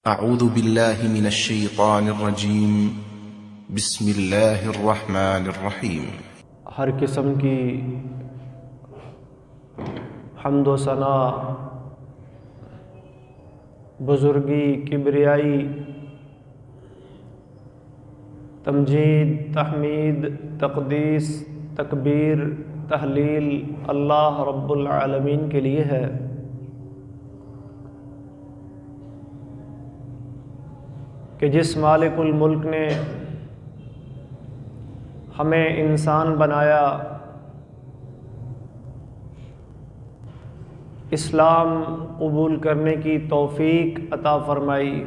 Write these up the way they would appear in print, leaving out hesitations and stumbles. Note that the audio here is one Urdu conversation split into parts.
اعوذ باللہ من الشیطان الرجیم بسم اللہ الرحمن الرحیم۔ ہر قسم کی حمد و ثنا، بزرگی، کبریائی، تمجید، تحمید، تقدیس، تکبیر، تحلیل اللہ رب العالمین کے لیے ہے۔ کہ جس مالک الملک نے ہمیں انسان بنایا، اسلام قبول کرنے کی توفیق عطا فرمائی،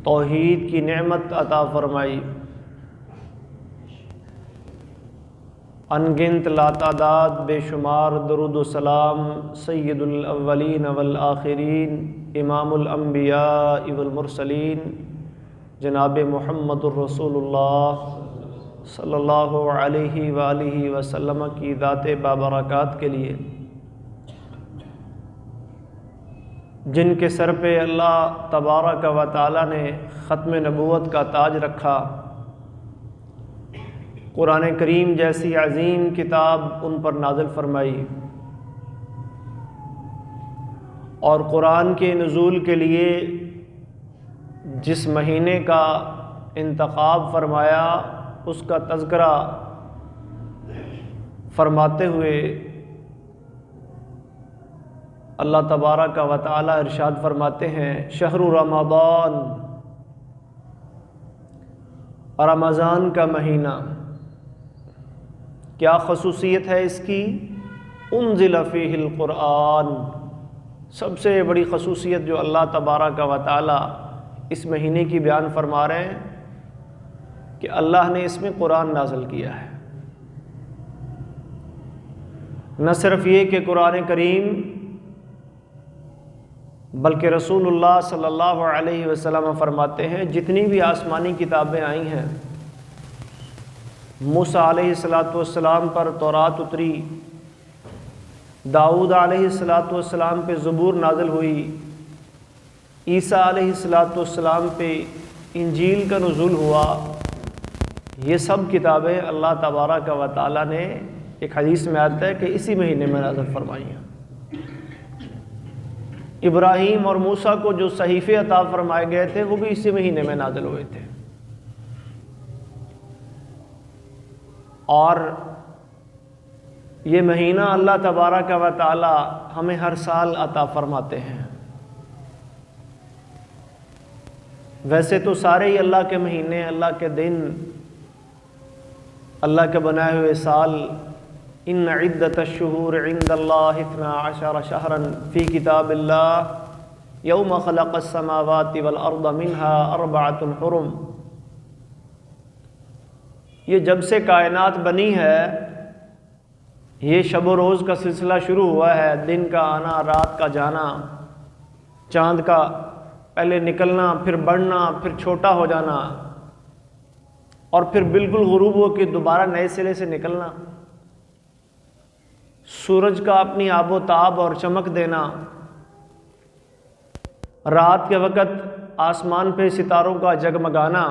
توحید کی نعمت عطا فرمائی، انگنت لاتعداد بے شمار درود و سلام سید الاولین والآخرین، امام الانبیاء والمرسلین، جناب محمد الرسول اللہ صلی اللہ علیہ وآلہ وسلم کی ذات بابرکات کے لیے، جن کے سر پہ اللہ تبارک و تعالی نے ختم نبوت کا تاج رکھا، قرآن کریم جیسی عظیم کتاب ان پر نازل فرمائی، اور قرآن کے نزول کے لیے جس مہینے کا انتخاب فرمایا اس کا تذکرہ فرماتے ہوئے اللہ تبارک و تعالی ارشاد فرماتے ہیں، شہر رمضان، رمضان کا مہینہ، کیا خصوصیت ہے اس کی؟ انزل فیہ القرآن، سب سے بڑی خصوصیت جو اللہ تبارک و تعالی اس مہینے کی بیان فرما رہے ہیں کہ اللہ نے اس میں قرآن نازل کیا ہے۔ نہ صرف یہ کہ قرآن کریم، بلکہ رسول اللہ صلی اللہ علیہ وسلم فرماتے ہیں جتنی بھی آسمانی کتابیں آئی ہیں، موسیٰ علیہ السلام پر تورات اتری، داؤد علیہ السلام پہ زبور نازل ہوئی، عیسیٰ علیہ السلام پہ انجیل کا نزول ہوا، یہ سب کتابیں اللہ تبارک و تعالی نے، ایک حدیث میں آتا ہے کہ اسی مہینے میں نازل فرمائی ہیں۔ ابراہیم اور موسیٰ کو جو صحیفے عطا فرمائے گئے تھے وہ بھی اسی مہینے میں نازل ہوئے تھے، اور یہ مہینہ اللہ تبارک و تعالی ہمیں ہر سال عطا فرماتے ہیں۔ ویسے تو سارے ہی اللہ کے مہینے، اللہ کے دن، اللہ کے بنائے ہوئے سال، ان عدت الشہور عند اللہ 12 شہرا فی کتاب اللہ یوم خلق السماوات والارض منها 4 حرم، یہ جب سے کائنات بنی ہے، یہ شب و روز کا سلسلہ شروع ہوا ہے، دن کا آنا، رات کا جانا، چاند کا پہلے نکلنا، پھر بڑھنا، پھر چھوٹا ہو جانا، اور پھر بالکل غروب ہو کے دوبارہ نئے سرے سے نکلنا، سورج کا اپنی آب و تاب اور چمک دینا، رات کے وقت آسمان پہ ستاروں کا جگمگانا،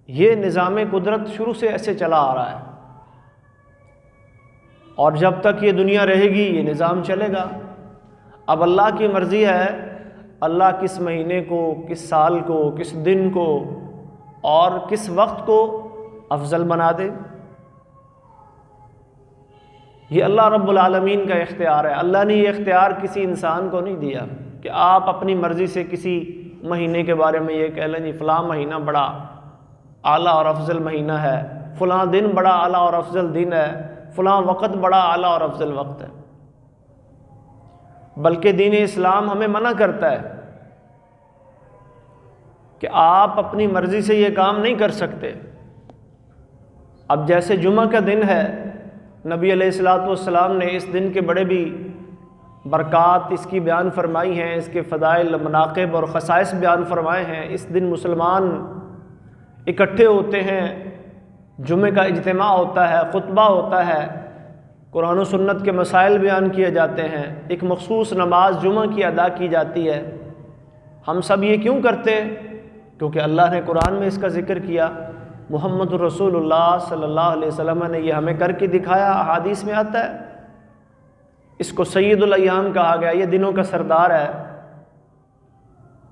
یہ نظام قدرت شروع سے ایسے چلا آ رہا ہے، اور جب تک یہ دنیا رہے گی یہ نظام چلے گا۔ اب اللہ کی مرضی ہے، اللہ کس مہینے کو، کس سال کو، کس دن کو اور کس وقت کو افضل بنا دے، یہ اللہ رب العالمین کا اختیار ہے۔ اللہ نے یہ اختیار کسی انسان کو نہیں دیا کہ آپ اپنی مرضی سے کسی مہینے کے بارے میں یہ کہہ لیں جی فلاں مہینہ بڑا اعلیٰ اور افضل مہینہ ہے، فلاں دن بڑا اعلیٰ اور افضل دن ہے، فلاں وقت بڑا اعلیٰ اور افضل وقت ہے، بلکہ دین اسلام ہمیں منع کرتا ہے کہ آپ اپنی مرضی سے یہ کام نہیں کر سکتے۔ اب جیسے جمعہ کا دن ہے، نبی علیہ السلام نے اس دن کے بڑے بھی برکات اس کی بیان فرمائی ہیں، اس کے فضائل، مناقب اور خصائص بیان فرمائے ہیں۔ اس دن مسلمان اکٹھے ہوتے ہیں، جمعے کا اجتماع ہوتا ہے، خطبہ ہوتا ہے، قرآن و سنت کے مسائل بیان کیے جاتے ہیں، ایک مخصوص نماز جمعہ کی ادا کی جاتی ہے، ہم سب یہ کیوں کرتے ہیں؟ کیونکہ اللہ نے قرآن میں اس کا ذکر کیا، محمد رسول اللہ صلی اللہ علیہ وسلم نے یہ ہمیں کر کے دکھایا، احادیث میں آتا ہے۔ اس کو سید الایام کہا گیا، یہ دنوں کا سردار ہے،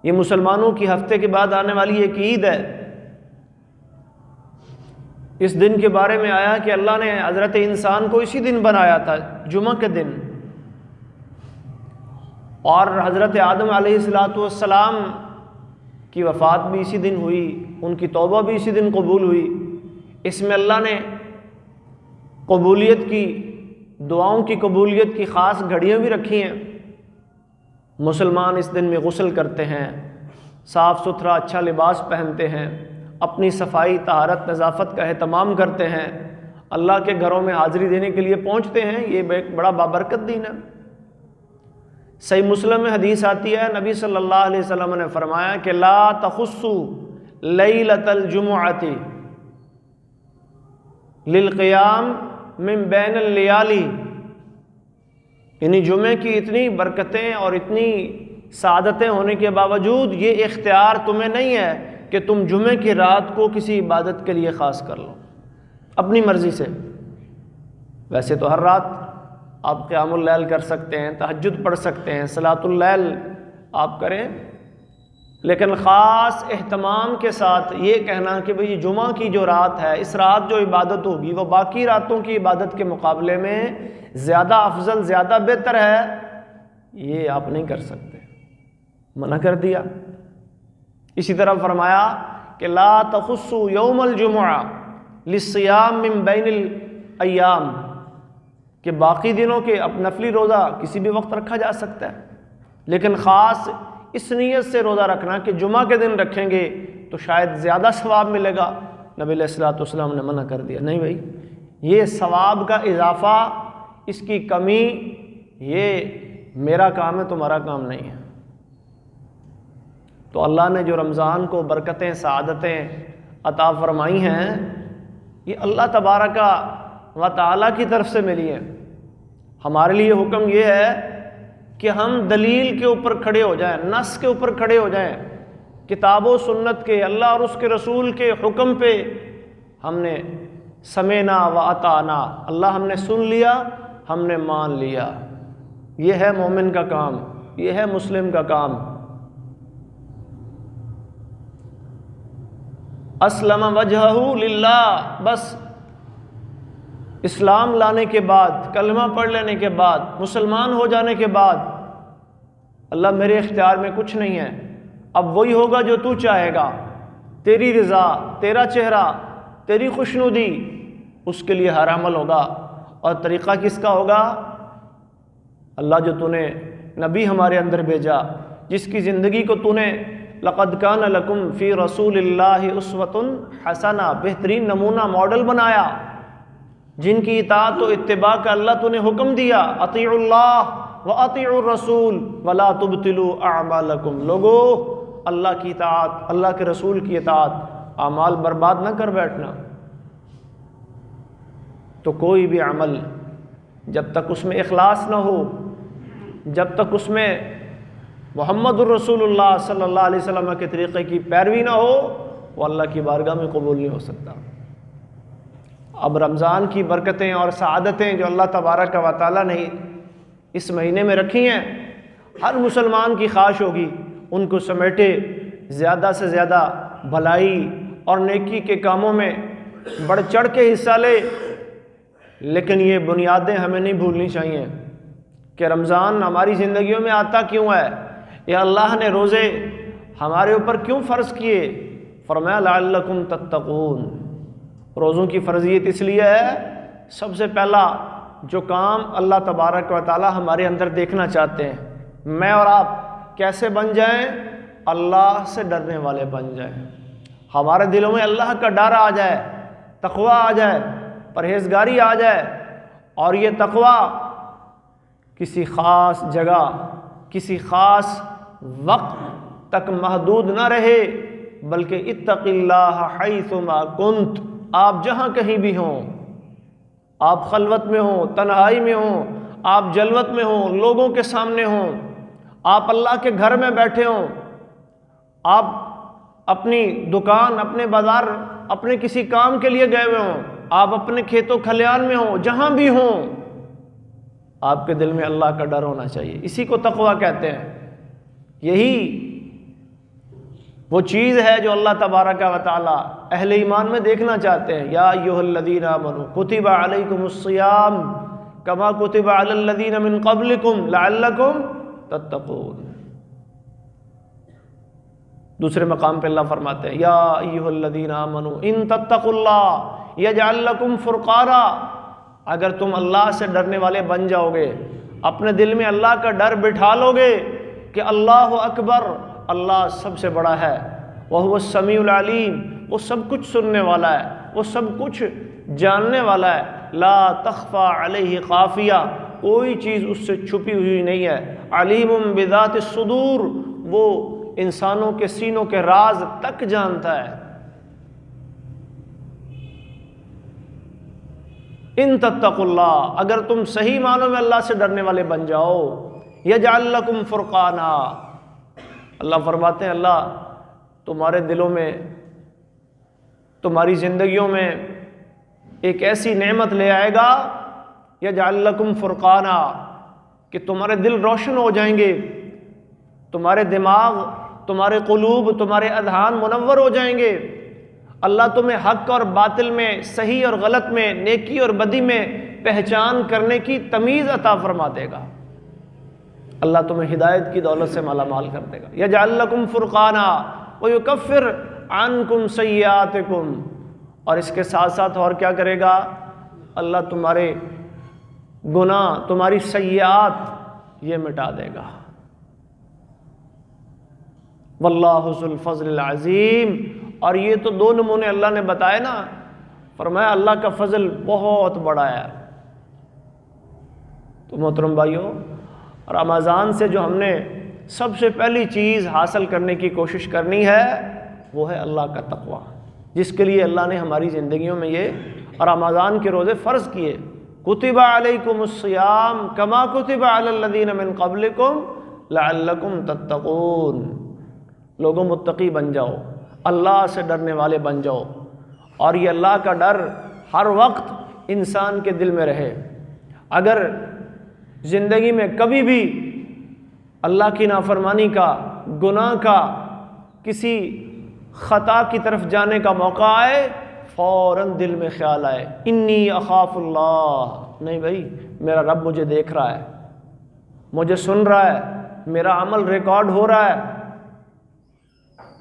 یہ مسلمانوں کی ہفتے کے بعد آنے والی ایک عید ہے۔ اس دن کے بارے میں آیا کہ اللہ نے حضرت انسان کو اسی دن بنایا تھا، جمعہ کے دن، اور حضرت آدم علیہ السلام کی وفات بھی اسی دن ہوئی، ان کی توبہ بھی اسی دن قبول ہوئی۔ اس میں اللہ نے قبولیت کی، دعاؤں کی قبولیت کی خاص گھڑیاں بھی رکھی ہیں۔ مسلمان اس دن میں غسل کرتے ہیں، صاف ستھرا اچھا لباس پہنتے ہیں، اپنی صفائی طہارت نظافت کا اہتمام کرتے ہیں، اللہ کے گھروں میں حاضری دینے کے لیے پہنچتے ہیں۔ یہ ایک بڑا بابرکت دین ہے۔ صحیح مسلم میں حدیث آتی ہے، نبی صلی اللہ علیہ وسلم نے فرمایا کہ لا تخصوا لیلۃ الجمعۃ للقیام من بین اللیالی، یعنی جمعے کی اتنی برکتیں اور اتنی سعادتیں ہونے کے باوجود یہ اختیار تمہیں نہیں ہے کہ تم جمعے کی رات کو کسی عبادت کے لیے خاص کر لو اپنی مرضی سے۔ ویسے تو ہر رات آپ قیام اللیل کر سکتے ہیں، تہجد پڑھ سکتے ہیں، صلاۃ اللیل آپ کریں، لیکن خاص اہتمام کے ساتھ یہ کہنا کہ بھئی جمعہ کی جو رات ہے، اس رات جو عبادت ہوگی وہ باقی راتوں کی عبادت کے مقابلے میں زیادہ افضل، زیادہ بہتر ہے، یہ آپ نہیں کر سکتے، منع کر دیا۔ اسی طرح فرمایا کہ لا تخصوا یوم الجمعہ للصیام من بین الایام، کہ باقی دنوں کے اب نفلی روزہ کسی بھی وقت رکھا جا سکتا ہے، لیکن خاص اس نیت سے روزہ رکھنا کہ جمعہ کے دن رکھیں گے تو شاید زیادہ ثواب ملے گا، نبی علیہ الصلوۃ والسلام نے منع کر دیا۔ نہیں بھائی، یہ ثواب کا اضافہ، اس کی کمی، یہ میرا کام ہے، تمہارا کام نہیں ہے۔ تو اللہ نے جو رمضان کو برکتیں، سعادتیں عطا فرمائی ہیں، یہ اللہ تبارک و تعالیٰ کی طرف سے ملی ہے۔ ہمارے لیے حکم یہ ہے کہ ہم دلیل کے اوپر کھڑے ہو جائیں، نص کے اوپر کھڑے ہو جائیں، کتاب و سنت کے، اللہ اور اس کے رسول کے حکم پہ ہم نے سمعنا و اطعنا، اللہ ہم نے سن لیا، ہم نے مان لیا۔ یہ ہے مومن کا کام، یہ ہے مسلم کا کام۔ اسلم وجہہ للہ، بس اسلام لانے کے بعد، کلمہ پڑھ لینے کے بعد، مسلمان ہو جانے کے بعد، اللہ میرے اختیار میں کچھ نہیں ہے، اب وہی ہوگا جو تو چاہے گا، تیری رضا، تیرا چہرہ، تیری خوشنودی، اس کے لیے ہر عمل ہوگا۔ اور طریقہ کس کا ہوگا؟ اللہ جو تو نے نبی ہمارے اندر بھیجا، جس کی زندگی کو تو نے لقد کان لکم فی رسول اللہ اسوۃ حسنہ، بہترین نمونہ، ماڈل بنایا، جن کی اطاعت و اتباع کا اللہ تو نے حکم دیا، اطیعوا اللہ و اطیعوا الرسول ولا تبطلوا اعمالکم۔ لوگو، اللہ کی اطاعت، اللہ کے رسول کی اطاعت، اعمال برباد نہ کر بیٹھنا۔ تو کوئی بھی عمل جب تک اس میں اخلاص نہ ہو، جب تک اس میں محمد الرسول اللہ صلی اللہ علیہ وسلم کے طریقے کی پیروی نہ ہو، وہ اللہ کی بارگاہ میں قبول نہیں ہو سکتا۔ اب رمضان کی برکتیں اور سعادتیں جو اللہ تبارک و تعالیٰ نے اس مہینے میں رکھی ہیں، ہر مسلمان کی خواہش ہوگی ان کو سمیٹے، زیادہ سے زیادہ بھلائی اور نیکی کے کاموں میں بڑھ چڑھ کے حصہ لے۔ لیکن یہ بنیادیں ہمیں نہیں بھولنی چاہیے کہ رمضان ہماری زندگیوں میں آتا کیوں ہے، یا اللہ نے روزے ہمارے اوپر کیوں فرض کیے؟ فرمایا لعلکم تتقون، روزوں کی فرضیت اس لیے ہے، سب سے پہلا جو کام اللہ تبارک و تعالی ہمارے اندر دیکھنا چاہتے ہیں، میں اور آپ کیسے بن جائیں؟ اللہ سے ڈرنے والے بن جائیں، ہمارے دلوں میں اللہ کا ڈر آ جائے، تقوی آ جائے، پرہیزگاری آ جائے، اور یہ تقوی کسی خاص جگہ، کسی خاص وقت تک محدود نہ رہے، بلکہ اتق اللہ حیثما کنت، آپ جہاں کہیں بھی ہوں، آپ خلوت میں ہوں، تنہائی میں ہوں، آپ جلوت میں ہوں، لوگوں کے سامنے ہوں، آپ اللہ کے گھر میں بیٹھے ہوں، آپ اپنی دکان، اپنے بازار، اپنے کسی کام کے لیے گئے ہوئے ہوں، آپ اپنے کھیت و کھلیان میں ہوں، جہاں بھی ہوں، آپ کے دل میں اللہ کا ڈر ہونا چاہیے۔ اسی کو تقویٰ کہتے ہیں۔ یہی وہ چیز ہے جو اللہ تبارک و تعالی اہل ایمان میں دیکھنا چاہتے ہیں۔ یا ایھا الذین آمنوا کتب علیکم الصیام کما کتب علی الذین من قبلکم لعلکم تتقون۔ دوسرے مقام پہ اللہ فرماتے ہیں یا ایھا الذین آمنوا ان تتقوا اللہ یجعل لکم فرقانا، اگر تم اللہ سے ڈرنے والے بن جاؤ گے، اپنے دل میں اللہ کا ڈر بٹھا لو گے کہ اللہ اکبر، اللہ سب سے بڑا ہے، وَهُوَ السَّمِيعُ الْعَلِيمُ، وہ سب کچھ سننے والا ہے، وہ سب کچھ جاننے والا ہے، لا تخفى علیہ خافیہ، کوئی چیز اس سے چھپی ہوئی نہیں ہے، علیم بذات الصدور، وہ انسانوں کے سینوں کے راز تک جانتا ہے۔ ان تتقوا اللہ، اگر تم صحیح معنوں میں اللہ سے ڈرنے والے بن جاؤ، یجعل لکم فرقانا، اللہ فرماتے ہیں اللہ تمہارے دلوں میں، تمہاری زندگیوں میں ایک ایسی نعمت لے آئے گا، یجعل لکم فرقانا، کہ تمہارے دل روشن ہو جائیں گے، تمہارے دماغ، تمہارے قلوب، تمہارے اذہان منور ہو جائیں گے، اللہ تمہیں حق اور باطل میں، صحیح اور غلط میں، نیکی اور بدی میں پہچان کرنے کی تمیز عطا فرما دے گا، اللہ تمہیں ہدایت کی دولت سے مالا مال کر دے گا۔ یجعل لکم فرقانا ویکفر عنکم سیئاتکم، اور اس کے ساتھ ساتھ اور کیا کرے گا؟ اللہ تمہارے گناہ، تمہاری سیئات یہ مٹا دے گا۔ واللہ ذو الفضل العظیم، اور یہ تو دو نمونے اللہ نے بتائے نا، فرمایا اللہ کا فضل بہت بڑا ہے۔ تو محترم بھائیو، رمضان سے جو ہم نے سب سے پہلی چیز حاصل کرنے کی کوشش کرنی ہے وہ ہے اللہ کا تقویٰ، جس کے لیے اللہ نے ہماری زندگیوں میں یہ رمضان کے روزے فرض کیے۔ کتب علیکم الصیام کما کتب علی الذین من قبلکم لعلکم تتقون، لوگوں متقی بن جاؤ، اللہ سے ڈرنے والے بن جاؤ، اور یہ اللہ کا ڈر ہر وقت انسان کے دل میں رہے۔ اگر زندگی میں کبھی بھی اللہ کی نافرمانی کا، گناہ کا، کسی خطا کی طرف جانے کا موقع آئے، فوراً دل میں خیال آئے انی اخاف اللہ، نہیں بھائی میرا رب مجھے دیکھ رہا ہے، مجھے سن رہا ہے، میرا عمل ریکارڈ ہو رہا ہے،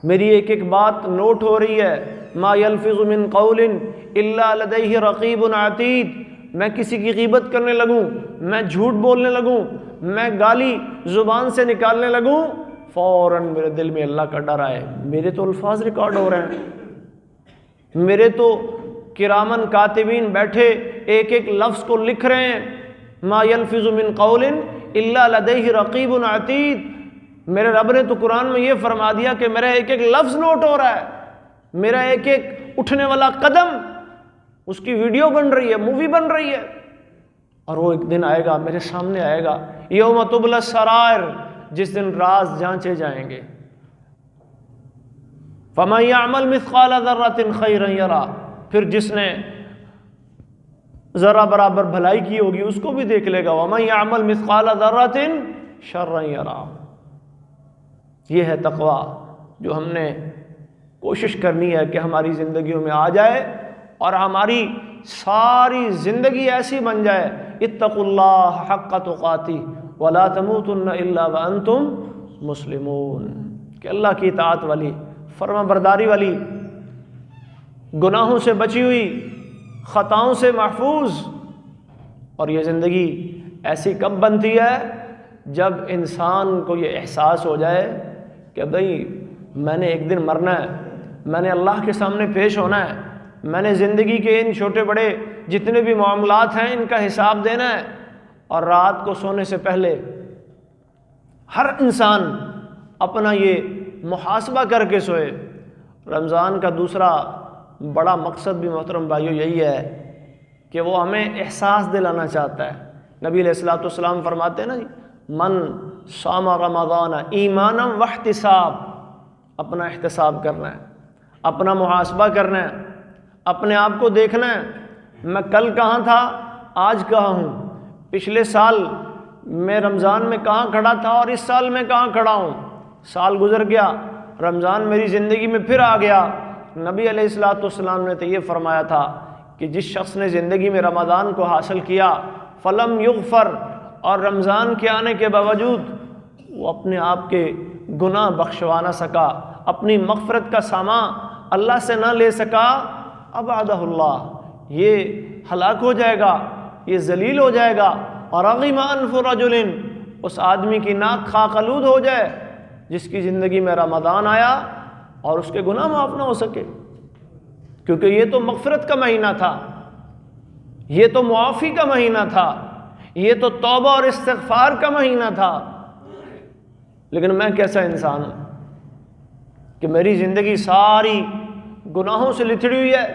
میری ایک ایک بات نوٹ ہو رہی ہے۔ ما یلفظ من قول الا لدیہ رقیب عتید، میں کسی کی غیبت کرنے لگوں، میں جھوٹ بولنے لگوں، میں گالی زبان سے نکالنے لگوں، فوراً میرے دل میں اللہ کا ڈر آئے، میرے تو الفاظ ریکارڈ ہو رہے ہیں، میرے تو کرامن کاتبین بیٹھے ایک ایک لفظ کو لکھ رہے ہیں۔ ما یلفظ من قول الا لدیہ رقیب عتید، میرے رب نے تو قرآن میں یہ فرما دیا کہ میرا ایک ایک لفظ نوٹ ہو رہا ہے، میرا ایک ایک اٹھنے والا قدم اس کی ویڈیو بن رہی ہے، مووی بن رہی ہے، اور وہ ایک دن آئے گا، میرے سامنے آئے گا، یوم تبلی السرائر، جس دن راز جانچے جائیں گے۔ فَمَن يَعْمَلْ مِثْقَالَ ذَرَّةٍ خَيْرًا يَرَهُ، پھر جس نے ذرہ برابر بھلائی کی ہوگی اس کو بھی دیکھ لے گا، وَمَن يَعْمَلْ مِثْقَالَ ذَرَّةٍ شَرًّا يَرَهُ۔ یہ ہے تقویٰ جو ہم نے کوشش کرنی ہے کہ ہماری زندگیوں میں آ جائے، اور ہماری ساری زندگی ایسی بن جائے، اتقوا اللہ حق تقاتہ ولا تموتن الا وانتم مسلمون، کہ اللہ کی اطاعت والی، فرما برداری والی، گناہوں سے بچی ہوئی، خطاؤں سے محفوظ۔ اور یہ زندگی ایسی کب بنتی ہے؟ جب انسان کو یہ احساس ہو جائے کہ بھئی میں نے ایک دن مرنا ہے، میں نے اللہ کے سامنے پیش ہونا ہے، میں نے زندگی کے ان چھوٹے بڑے جتنے بھی معاملات ہیں ان کا حساب دینا ہے، اور رات کو سونے سے پہلے ہر انسان اپنا یہ محاسبہ کر کے سوئے۔ رمضان کا دوسرا بڑا مقصد بھی محترم بھائیو یہی ہے کہ وہ ہمیں احساس دلانا چاہتا ہے۔ نبی علیہ الصلوۃ والسلام فرماتے ہیں نا، من صام رمضان ایمانا واحتساب، اپنا احتساب کرنا ہے، اپنا محاسبہ کرنا ہے، اپنے آپ کو دیکھنا ہے، میں کل کہاں تھا، آج کہاں ہوں، پچھلے سال میں رمضان میں کہاں کھڑا تھا اور اس سال میں کہاں کھڑا ہوں۔ سال گزر گیا، رمضان میری زندگی میں پھر آ گیا۔ نبی علیہ الصلوۃ والسلام نے تو یہ فرمایا تھا کہ جس شخص نے زندگی میں رمضان کو حاصل کیا فلم یغفر، اور رمضان کے آنے کے باوجود وہ اپنے آپ کے گناہ بخشوا نہ سکا، اپنی مغفرت کا سامان اللہ سے نہ لے سکا، ابعدہ اللہ، یہ ہلاک ہو جائے گا، یہ ذلیل ہو جائے گا۔ اور رغم انف رجل، اس آدمی کی ناک خاک آلود ہو جائے جس کی زندگی میں رمضان آیا اور اس کے گناہ معاف نہ ہو سکے، کیونکہ یہ تو مغفرت کا مہینہ تھا، یہ تو معافی کا مہینہ تھا، یہ تو توبہ اور استغفار کا مہینہ تھا۔ لیکن میں کیسا انسان ہوں کہ میری زندگی ساری گناہوں سے لتڑی ہوئی ہے،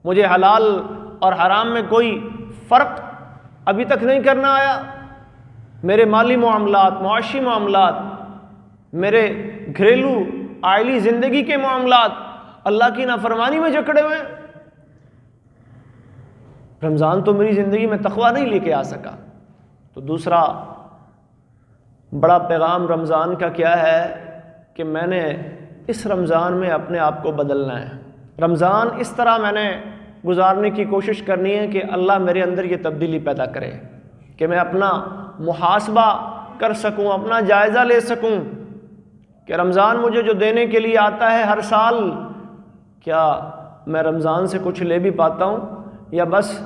مجھے حلال اور حرام میں کوئی فرق ابھی تک نہیں کرنا آیا، میرے مالی معاملات، معاشی معاملات، میرے گھریلو عائلی زندگی کے معاملات اللہ کی نافرمانی میں جکڑے ہوئے ہیں۔ رمضان تو میری زندگی میں تقویٰ نہیں لے کے آ سکا۔ تو دوسرا بڑا پیغام رمضان کا کیا ہے کہ میں نے اس رمضان میں اپنے آپ کو بدلنا ہے۔ رمضان اس طرح میں نے گزارنے کی کوشش کرنی ہے کہ اللہ میرے اندر یہ تبدیلی پیدا کرے کہ میں اپنا محاسبہ کر سکوں، اپنا جائزہ لے سکوں کہ رمضان مجھے جو دینے کے لیے آتا ہے ہر سال، کیا میں رمضان سے کچھ لے بھی پاتا ہوں، یا بس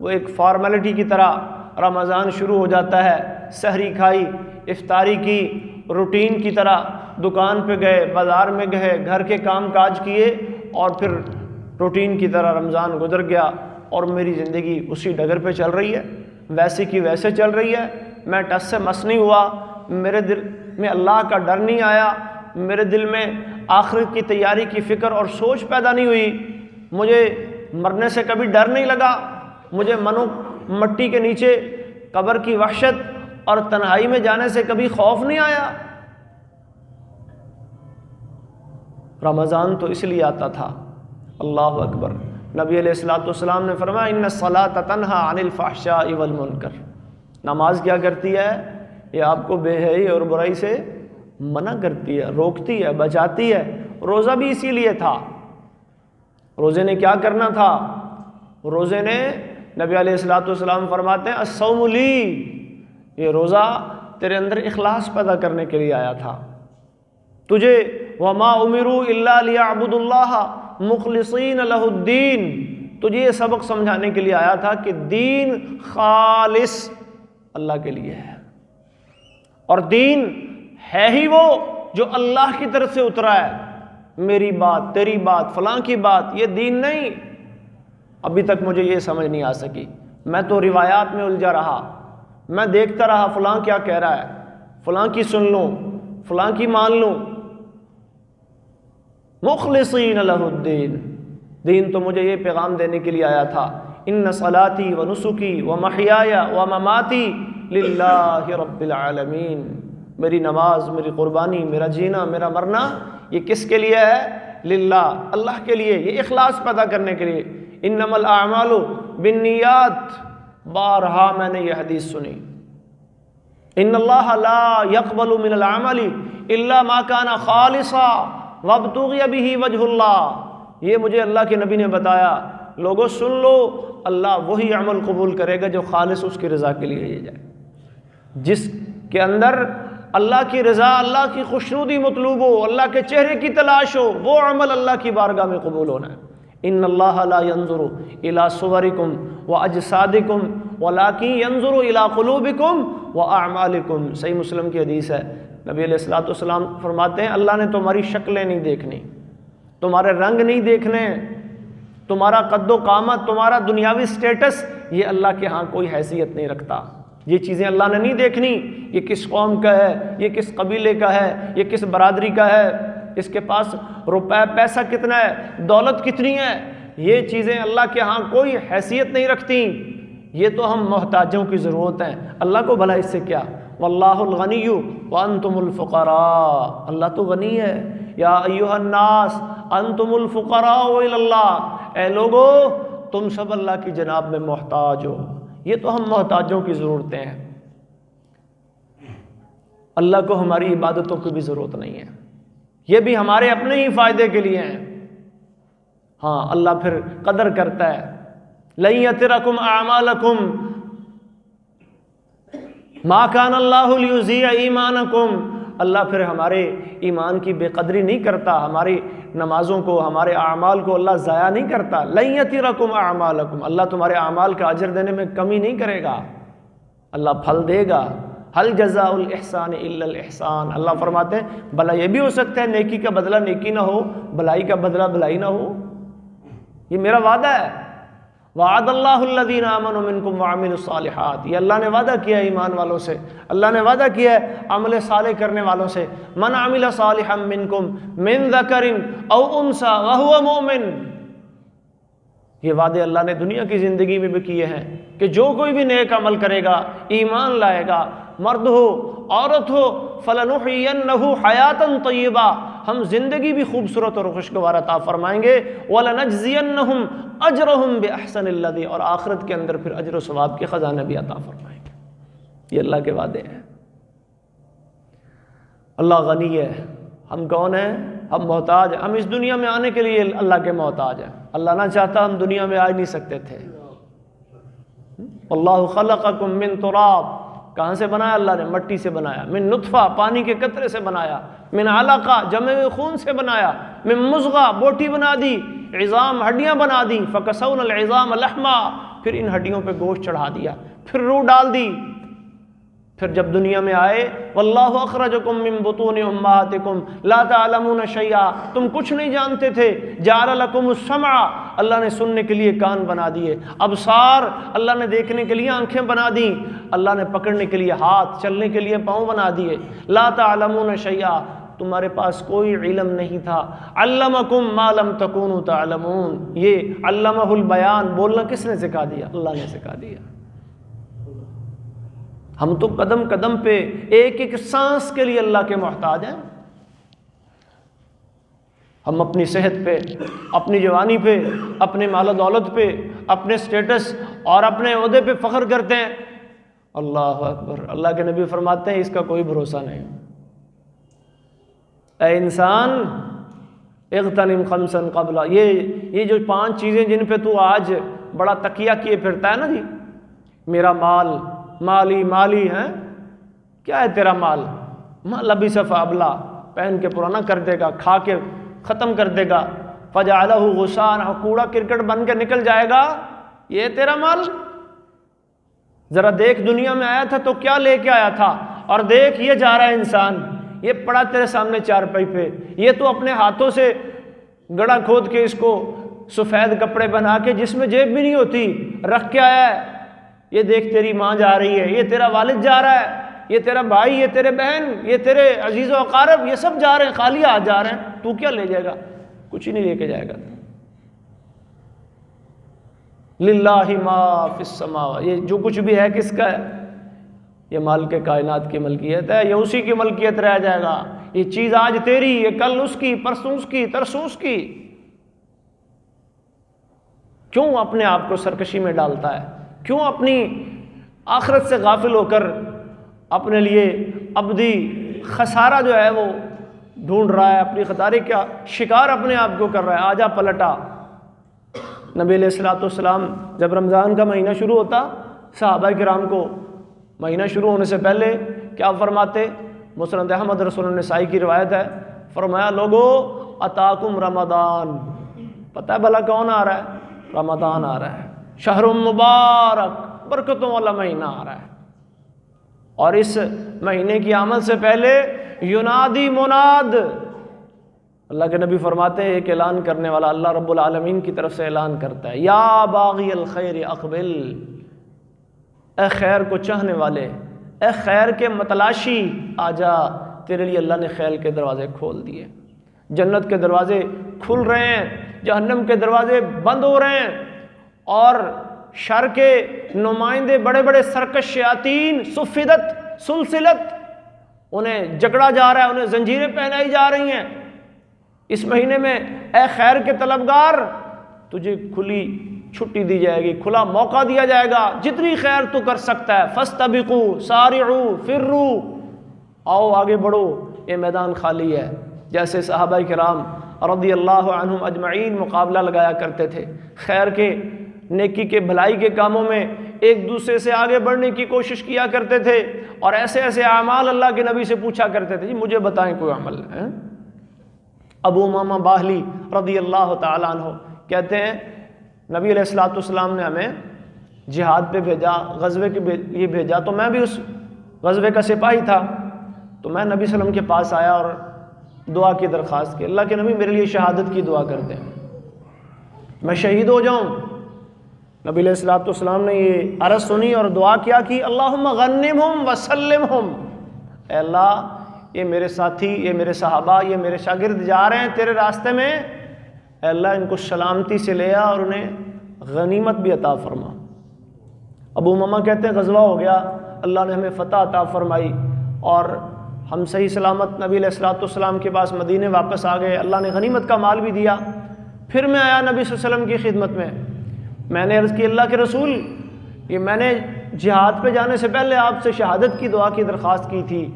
وہ ایک فارمیلٹی کی طرح رمضان شروع ہو جاتا ہے، سحری کھائی، افطاری کی، روٹین کی طرح دکان پہ گئے، بازار میں گئے، گھر کے کام کاج کیے، اور پھر روٹین کی طرح رمضان گزر گیا اور میری زندگی اسی ڈگر پہ چل رہی ہے، ویسے کی ویسے چل رہی ہے، میں ٹس سے مس نہیں ہوا، میرے دل میں اللہ کا ڈر نہیں آیا، میرے دل میں آخرت کی تیاری کی فکر اور سوچ پیدا نہیں ہوئی، مجھے مرنے سے کبھی ڈر نہیں لگا، مجھے مٹی کے نیچے قبر کی وحشت اور تنہائی میں جانے سے کبھی خوف نہیں آیا۔ رمضان تو اس لیے آتا تھا، اللہ اکبر، نبی علیہ الصلوۃ والسلام نے فرمایا ان الصلاۃ تنہی عن الفحشاء والمنکر، نماز کیا کرتی ہے؟ یہ آپ کو بے حیائی اور برائی سے منع کرتی ہے، روکتی ہے، بچاتی ہے۔ روزہ بھی اسی لیے تھا۔ روزے نے کیا کرنا تھا؟ روزے نے، نبی علیہ الصلوۃ والسلام فرماتے ہیں الصوم لی، یہ روزہ تیرے اندر اخلاص پیدا کرنے کے لیے آیا تھا، تجھے وما امروا الا ليعبدوا الله مخلصین لہ الدین، تجھے یہ سبق سمجھانے کے لیے آیا تھا کہ دین خالص اللہ کے لیے ہے، اور دین ہے ہی وہ جو اللہ کی طرف سے اترا ہے، میری بات، تیری بات، فلاں کی بات، یہ دین نہیں۔ ابھی تک مجھے یہ سمجھ نہیں آ سکی، میں تو روایات میں الجھا رہا، میں دیکھتا رہا فلاں کیا کہہ رہا ہے، فلاں کی سن لوں، فلاں کی مان لوں۔ مخلصین لہ الدین، دین تو مجھے یہ پیغام دینے کے لیے آیا تھا ان صلاتی و نسکی و محیای و مماتی للہ رب العالمین، میری نماز، میری قربانی، میرا جینا، میرا مرنا، یہ کس کے لیے ہے؟ للہ، اللہ کے لیے، یہ اخلاص پیدا کرنے کے لیے۔ انما الاعمال بالنیات، بارہا میں نے یہ حدیث سنی، ان اللہ لا يقبل من العمل الا ما كان خالصا وابتغي به وجه اللہ، یہ مجھے اللہ کے نبی نے بتایا، لوگوں سن لو، اللہ وہی عمل قبول کرے گا جو خالص اس کی رضا کے لیے یہ جائے، جس کے اندر اللہ کی رضا، اللہ کی خوشنودی مطلوب ہو، اللہ کے چہرے کی تلاش ہو، وہ عمل اللہ کی بارگاہ میں قبول ہونا ہے۔ ان اللہ لا ينظر الى صورکم واجسادکم ولکن ينظر الى قلوبکم واعمالکم، صحیح مسلم کی حدیث ہے، نبی علیہ الصلوۃ والسلام فرماتے ہیں اللہ نے تمہاری شکلیں نہیں دیکھنی، تمہارے رنگ نہیں دیکھنے، تمہارا قد و قامت، تمہارا دنیاوی سٹیٹس، یہ اللہ کے ہاں کوئی حیثیت نہیں رکھتا، یہ چیزیں اللہ نے نہیں دیکھنی، یہ کس قوم کا ہے، یہ کس قبیلے کا ہے، یہ کس برادری کا ہے، اس کے پاس روپے پیسہ کتنا ہے، دولت کتنی ہے، یہ چیزیں اللہ کے ہاں کوئی حیثیت نہیں رکھتی، یہ تو ہم محتاجوں کی ضرورت ہے، اللہ کو بھلا اس سے کیا؟ واللہ الغنی وانتم الفقراء، اللہ تو غنی ہے، یا ایھا الناس انتم الفقراء الی اللہ، اے لوگو تم سب اللہ کی جناب میں محتاج ہو۔ یہ تو ہم محتاجوں کی ضرورتیں ہیں، اللہ کو ہماری عبادتوں کی بھی ضرورت نہیں ہے، یہ بھی ہمارے اپنے ہی فائدے کے لیے ہیں۔ ہاں اللہ پھر قدر کرتا ہے، لن یترکم اعمالکم ما کان اللہ لیضیع ایمانکم، اللہ پھر ہمارے ایمان کی بے قدری نہیں کرتا، ہماری نمازوں کو، ہمارے اعمال کو اللہ ضائع نہیں کرتا۔ لن یترکم اعمالکم، اللہ تمہارے اعمال کا اجر دینے میں کمی نہیں کرے گا، اللہ پھل دے گا۔ ہل جزاء الاحسان الا الاحسان، اللہ فرماتے ہیں بھلا یہ بھی ہو سکتا ہے نیکی کا بدلہ نیکی نہ ہو، بھلائی کا بدلہ بھلائی نہ ہو، یہ میرا وعدہ ہے۔ وعد اللہ الذین آمنوا منکم وعملوا الصالحات، یہ اللہ نے وعدہ کیا ہے ایمان والوں سے، اللہ نے وعدہ کیا ہے عمل صالح کرنے والوں سے۔ من عمل صالحا منکم من ذکر او انثی وہو مؤمن، یہ وعدے اللہ نے دنیا کی زندگی میں بھی کیے ہیں کہ جو کوئی بھی نیک عمل کرے گا، ایمان لائے گا، مرد ہو عورت ہو، فَلَنُحْيِيَنَّهُ حَيَاةً طَيِّبَةً، ہم زندگی بھی خوبصورت اور خوشگوار عطا فرمائیں گے، وَلَنَجْزِيَنَّهُمْ أَجْرَهُمْ بِأَحْسَنِ الَّذِي، اور آخرت کے اندر پھر اجر و ثواب کے خزانے بھی عطا فرمائیں گے۔ یہ اللہ کے وعدے ہیں۔ اللہ غنی ہے، ہم کون ہیں؟ ہم محتاج ہیں، ہم اس دنیا میں آنے کے لیے اللہ کے محتاج ہیں، اللہ نہ چاہتا ہم دنیا میں آ نہیں سکتے تھے۔ اللہ خلقکم من تراب، کہاں سے بنایا اللہ نے؟ مٹی سے بنایا۔ من نطفہ، پانی کے قطرے سے بنایا۔ من علقہ، جمے ہوئے خون سے بنایا۔ من مضغہ، بوٹی بنا دی۔ عظام، ہڈیاں بنا دی۔ فکسونا العظام لحما، پھر ان ہڈیوں پہ گوشت چڑھا دیا، پھر روح ڈال دی۔ پھر جب دنیا میں آئے، واللہ اخرجکم من بطون امہاتکم لا تعلمون شیئا، تم کچھ نہیں جانتے تھے۔ جعل لکم السمع، اللہ نے سننے کے لیے کان بنا دیے۔ ابصار، اللہ نے دیکھنے کے لیے آنکھیں بنا دی۔ اللہ نے پکڑنے کے لیے ہاتھ، چلنے کے لیے پاؤں بنا دیے۔ لا تعلمون شیئا، تمہارے پاس کوئی علم نہیں تھا۔ علمکم ما لم تکونوا تعلمون، یہ علمہ البیان، بولنا کس نے سکھا دیا؟ اللہ نے سکھا دیا۔ ہم تو قدم قدم پہ، ایک ایک سانس کے لیے اللہ کے محتاج ہیں۔ ہم اپنی صحت پہ، اپنی جوانی پہ، اپنے مال و دولت پہ، اپنے سٹیٹس اور اپنے عہدے پہ فخر کرتے ہیں۔ اللہ اکبر، اللہ کے نبی فرماتے ہیں اس کا کوئی بھروسہ نہیں۔ اے انسان اغتنم خمسا قبل، یہ جو 5 چیزیں جن پہ تو آج بڑا تکیہ کیے پھرتا ہے نا جی، میرا مال، مالی مالی ہے، کیا ہے تیرا مال؟ لبس فابلا، پہن کے پرانا کر دے گا، کھا کے ختم کر دے گا۔ فجعلہ غثاء، کوڑا کرکٹ بن کے نکل جائے گا، یہ تیرا مال؟ ذرا دیکھ، دنیا میں آیا تھا تو کیا لے کے آیا تھا، اور دیکھ یہ جا رہا ہے انسان، یہ پڑا تیرے سامنے چارپائی پہ، یہ تو اپنے ہاتھوں سے گڑا کھود کے اس کو سفید کپڑے بنا کے جس میں جیب بھی نہیں ہوتی رکھ کے آیا ہے۔ یہ دیکھ تیری ماں جا رہی ہے، یہ تیرا والد جا رہا ہے، یہ تیرا بھائی، یہ تیرے بہن، یہ تیرے عزیز و اقارب، یہ سب جا رہے ہیں، خالی ہاتھ جا رہے ہیں، تو کیا لے جائے گا؟ کچھ ہی نہیں لے کے جائے گا۔ للہ ما فی السماوات، یہ جو کچھ بھی ہے کس کا ہے؟ یہ مال کے کائنات کی ملکیت ہے، یہ اسی کی ملکیت رہ جائے گا۔ یہ چیز آج تیری، یہ کل اس کی، پرسوں اس کی، ترسوں اس کی۔ کیوں اپنے آپ کو سرکشی میں ڈالتا ہے؟ کیوں اپنی آخرت سے غافل ہو کر اپنے لیے ابدی خسارہ جو ہے وہ ڈھونڈ رہا ہے، اپنی خطارے کا شکار اپنے آپ کو کر رہا ہے؟ آجا پلٹا۔ نبی علیہ الصلوۃ والسلام جب رمضان کا مہینہ شروع ہوتا، صحابہ کرام کو مہینہ شروع ہونے سے پہلے کیا فرماتے؟ مسند احمد رسول النسائی کی روایت ہے، فرمایا لوگو اتاکم رمضان، پتہ ہے بھلا کون آ رہا ہے؟ رمضان آ رہا ہے، شہر مبارک، برکتوں والا مہینہ آ رہا ہے۔ اور اس مہینے کی آمد سے پہلے ینادی مناد، اللہ کے نبی فرماتے ہیں ایک اعلان کرنے والا اللہ رب العالمین کی طرف سے اعلان کرتا ہے، یا باغی الخیر اقبل، اے خیر کو چاہنے والے، اے خیر کے متلاشی آجا، تیرے لیے اللہ نے خیر کے دروازے کھول دیے، جنت کے دروازے کھل رہے ہیں، جہنم کے دروازے بند ہو رہے ہیں، اور شر کے نمائندے بڑے بڑے سرکش شیاطین سفدت سلسلت، انہیں جکڑا جا رہا ہے، انہیں زنجیریں پہنائی جا رہی ہیں، اس مہینے میں اے خیر کے طلبگار تجھے کھلی چھٹی دی جائے گی، کھلا موقع دیا جائے گا، جتنی خیر تو کر سکتا ہے، فاستبقوا سارعوا فروا، آؤ آگے بڑھو، یہ میدان خالی ہے۔ جیسے صحابہ کرام رضی اللہ عنہم اجمعین مقابلہ لگایا کرتے تھے، خیر کے، نیکی کے، بھلائی کے کاموں میں ایک دوسرے سے آگے بڑھنے کی کوشش کیا کرتے تھے، اور ایسے ایسے اعمال اللہ کے نبی سے پوچھا کرتے تھے، جی مجھے بتائیں کوئی عمل ہے۔ ابو امامہ باہلی رضی اللہ تعالیٰ عنہ کہتے ہیں نبی علیہ الصلوۃ والسلام نے ہمیں جہاد پہ بھیجا، غزوے کے لیے بھیجا، تو میں بھی اس غزوے کا سپاہی تھا، تو میں نبی صلی اللہ علیہ وسلم کے پاس آیا اور دعا کی درخواست کی، اللہ کے نبی میرے لیے شہادت کی دعا کر دیں، میں شہید ہو جاؤں۔ نبی علیہ الصلوۃ والسلام نے یہ عرض سنی اور دعا کیا کہ اللہم غنمہم وسلمہم، اے اللہ یہ میرے ساتھی، یہ میرے صحابہ، یہ میرے شاگرد جا رہے ہیں تیرے راستے میں، اے اللہ ان کو سلامتی سے لے آ اور انہیں غنیمت بھی عطا فرما۔ ابو ماما کہتے ہیں غزوہ ہو گیا، اللہ نے ہمیں فتح عطا فرمائی اور ہم صحیح سلامت نبی علیہ الصلوۃ والسلام کے پاس مدینے واپس آ گئے، اللہ نے غنیمت کا مال بھی دیا۔ پھر میں آیا نبی صلی اللہ علیہ وسلم کی خدمت میں نے عرض کی اللہ کے رسول، یہ میں نے جہاد پہ جانے سے پہلے آپ سے شہادت کی دعا کی درخواست کی تھی،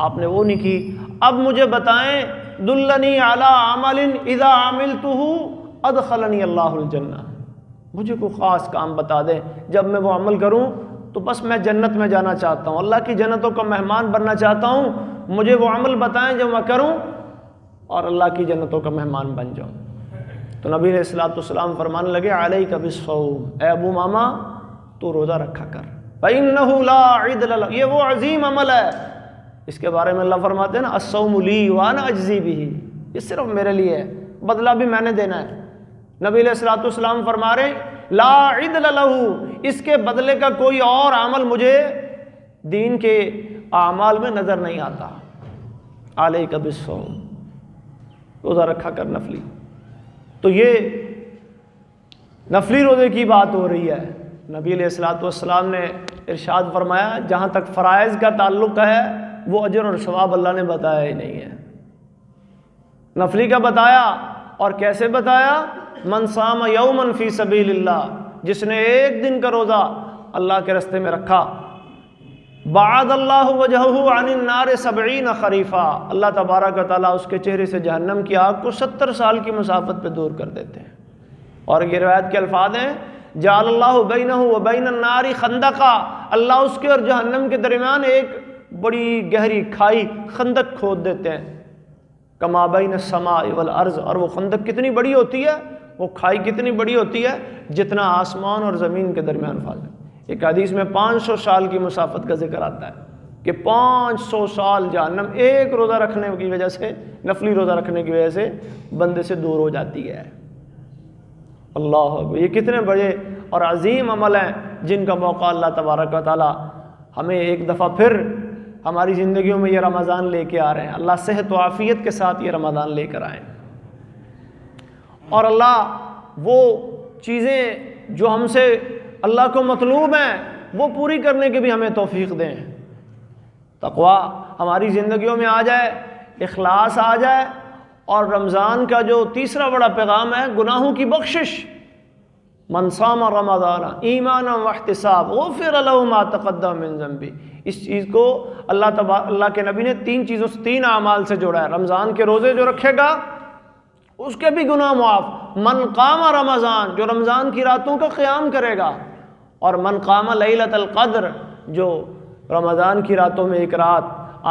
آپ نے وہ نہیں کی، اب مجھے بتائیں دلنی علی عمل اذا عملتہ ادخلنی اللہ الجنہ، مجھے کوئی خاص کام بتا دیں جب میں وہ عمل کروں تو بس میں جنت میں جانا چاہتا ہوں، اللہ کی جنتوں کا مہمان بننا چاہتا ہوں، مجھے وہ عمل بتائیں جو میں کروں اور اللہ کی جنتوں کا مہمان بن جاؤں۔ تو نبی علیہ الصلوۃ والسلام فرمانے لگے علیک بالصوم، اے ابو ماما تو روزہ رکھا کر، فإنہ لا عدل لہ، یہ وہ عظیم عمل ہے، اس کے بارے میں اللہ فرماتے ہیں نا الصوم لی وانا اجزی بہ، یہ صرف میرے لیے ہے، بدلہ بھی میں نے دینا ہے۔ نبی علیہ الصلوۃ والسلام فرما رہے لا عدل لہ، اس کے بدلے کا کوئی اور عمل مجھے دین کے اعمال میں نظر نہیں آتا۔ علیک بالصوم، روزہ رکھا کر نفلی۔ تو یہ نفلی روزے کی بات ہو رہی ہے۔ نبی علیہ الصلوۃ والسلام نے ارشاد فرمایا جہاں تک فرائض کا تعلق ہے وہ اجر اور ثواب اللہ نے بتایا ہی نہیں ہے، نفلی کا بتایا، اور کیسے بتایا؟ من صام یوما فی سبیل اللہ، جس نے ایک دن کا روزہ اللہ کے راستے میں رکھا، بعد اللہ وجہہ عن النار 70 خریفا، اللہ تبارک و تعالیٰ اس کے چہرے سے جہنم کی آگ کو 70 سال کی مسافت پہ دور کر دیتے ہیں۔ اور یہ روایت کے الفاظ ہیں جعل اللہ بینہ و بین النار خندقا، اللہ اس کے اور جہنم کے درمیان ایک بڑی گہری کھائی خندق کھود دیتے ہیں، کما بین السماء والارض، اور وہ خندق کتنی بڑی ہوتی ہے، وہ کھائی کتنی بڑی ہوتی ہے جتنا آسمان اور زمین کے درمیان فاصلہ۔ ایک حدیث میں 500 سال کی مسافت کا ذکر آتا ہے کہ 500 سال جہنم ایک روزہ رکھنے کی وجہ سے، نفلی روزہ رکھنے کی وجہ سے بندے سے دور ہو جاتی ہے۔ اللہ اکبر، یہ کتنے بڑے اور عظیم عمل ہیں جن کا موقع اللہ تبارک و تعالی ہمیں ایک دفعہ پھر ہماری زندگیوں میں یہ رمضان لے کے آ رہے ہیں۔ اللہ صحت و عافیت کے ساتھ یہ رمضان لے کر آئیں، اور اللہ وہ چیزیں جو ہم سے اللہ کو مطلوب ہیں وہ پوری کرنے کی بھی ہمیں توفیق دیں، تقویٰ ہماری زندگیوں میں آ جائے، اخلاص آ جائے، اور رمضان کا جو تیسرا بڑا پیغام ہے گناہوں کی بخشش، من صام رمضان ایمانا واحتسابا غفر له ما تقدم من ذنبه، اس چیز کو اللہ کے نبی نے تین اعمال سے جوڑا ہے۔ رمضان کے روزے جو رکھے گا اس کے بھی گناہ معاف، من قام رمضان، جو رمضان کی راتوں کا قیام کرے گا، اور من قام لیلۃ القدر، جو رمضان کی راتوں میں ایک رات